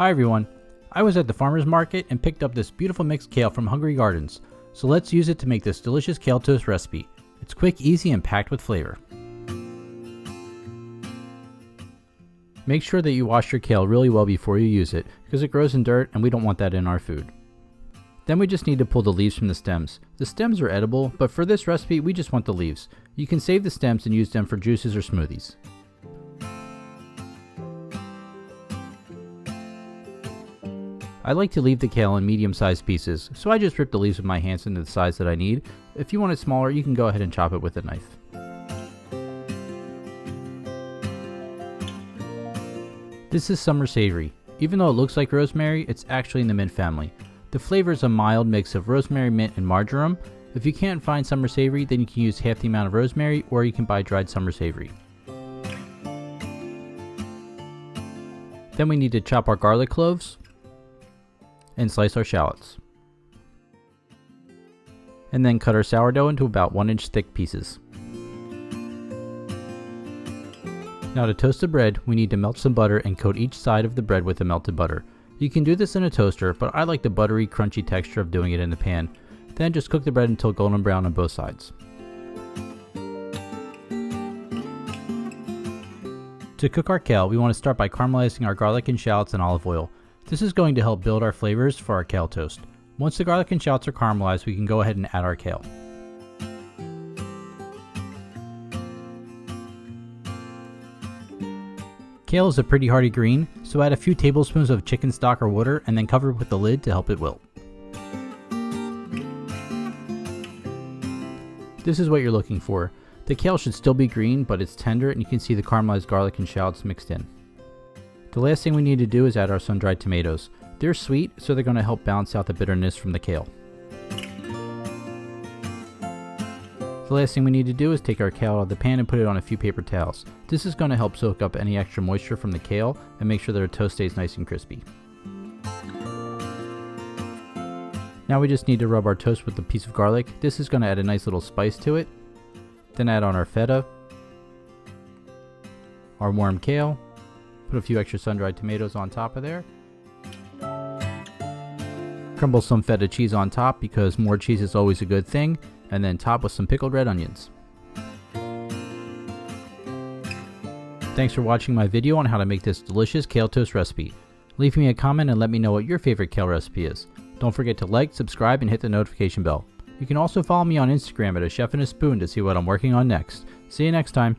Hi everyone, I was at the farmer's market and picked up this beautiful mixed kale from Hungry Gardens, so let's use it to make this delicious kale toast recipe. It's quick, easy, and packed with flavor. Make sure that you wash your kale really well before you use it, because it grows in dirt and we don't want that in our food. Then we just need to pull the leaves from the stems. The stems are edible, but for this recipe we just want the leaves. You can save the stems and use them for juices or smoothies. I like to leave the kale in medium-sized pieces, so I just rip the leaves with my hands into the size that I need. If you want it smaller, you can go ahead and chop it with a knife. This is summer savory. Even though it looks like rosemary, it's actually in the mint family. The flavor is a mild mix of rosemary, mint, and marjoram. If you can't find summer savory, then you can use half the amount of rosemary, or you can buy dried summer savory. Then we need to chop our garlic cloves and slice our shallots. And then cut our sourdough into about 1-inch thick pieces. Now to toast the bread, we need to melt some butter and coat each side of the bread with the melted butter. You can do this in a toaster, but I like the buttery, crunchy texture of doing it in the pan. Then just cook the bread until golden brown on both sides. To cook our kale, we want to start by caramelizing our garlic and shallots in olive oil. This is going to help build our flavors for our kale toast. Once the garlic and shallots are caramelized, we can go ahead and add our kale. Kale is a pretty hearty green, so add a few tablespoons of chicken stock or water and then cover it with the lid to help it wilt. This is what you're looking for. The kale should still be green, but it's tender and you can see the caramelized garlic and shallots mixed in. The last thing we need to do is add our sun-dried tomatoes. They're sweet, so they're going to help balance out the bitterness from the kale. The last thing we need to do is take our kale out of the pan and put it on a few paper towels. This is going to help soak up any extra moisture from the kale and make sure that our toast stays nice and crispy. Now we just need to rub our toast with a piece of garlic. This is going to add a nice little spice to it. Then add on our feta, our warm kale, put a few extra sun-dried tomatoes on top of there. Crumble some feta cheese on top because more cheese is always a good thing, and then top with some pickled red onions. Thanks for watching my video on how to make this delicious kale toast recipe. Leave me a comment and let me know what your favorite kale recipe is. Don't forget to like, subscribe, and hit the notification bell. You can also follow me on Instagram at A Chef and a Spoon to see what I'm working on next. See you next time.